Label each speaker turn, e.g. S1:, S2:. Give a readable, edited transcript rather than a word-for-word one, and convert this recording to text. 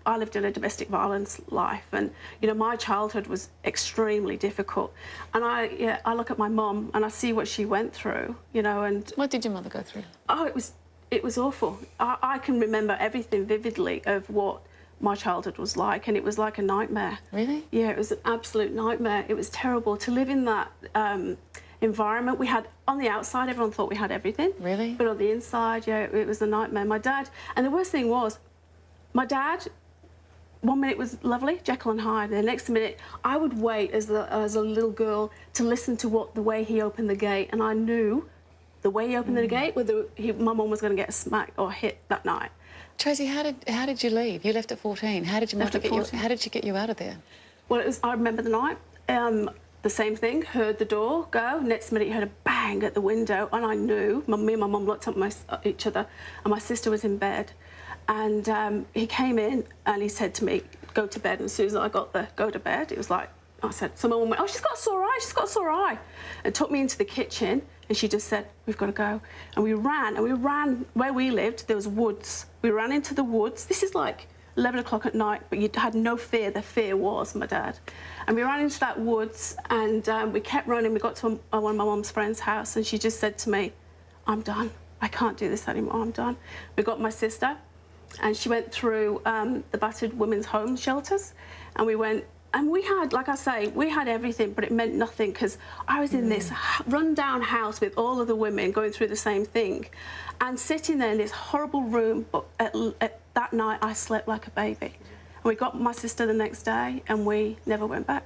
S1: I lived in a domestic violence life, and you know my childhood was extremely difficult. And I look at my mum and I see what she went through, you know. And
S2: what did your mother go through?
S1: Oh, it was awful. I can remember everything vividly of what my childhood was like, and it was like a nightmare.
S2: Really?
S1: Yeah, it was an absolute nightmare. It was terrible to live in that environment. We had, on the outside, everyone thought we had everything.
S2: Really?
S1: But on the inside, yeah, it was a nightmare. My dad, and the worst thing was, my dad, one minute was lovely, Jekyll and Hyde, and the next minute I would wait as a little girl to listen to the way he opened the gate, and I knew the way he opened the gate, whether my mum was going to get smacked or hit that night.
S2: Tracy, how did you leave? You left at 14. How did your mother get you? How did she get you out of there?
S1: Well, I remember the night. The same thing. Heard the door go. Next minute, you heard a bang at the window, and I knew. Me and my mum looked at each other, and my sister was in bed. And he came in and he said to me, "Go to bed." And as soon as I got the go to bed, it was like I said. Someone went, "Oh, she's got a sore eye. She's got a sore eye," and took me into the kitchen. And she just said, "We've got to go." And we ran where we lived. There was woods. We ran into the woods. This is like 11 o'clock at night, but you had no fear. The fear was my dad. And we ran into that woods, and we kept running. We got to one of my mum's friend's house, and she just said to me, "I'm done. I can't do this anymore. I'm done." We got my sister, and she went through the battered women's home shelters, and we went. And we had, like I say, we had everything, but it meant nothing because I was in this run-down house with all of the women going through the same thing, and sitting there in this horrible room. But at that night, I slept like a baby. And we got my sister the next day, and we never went back.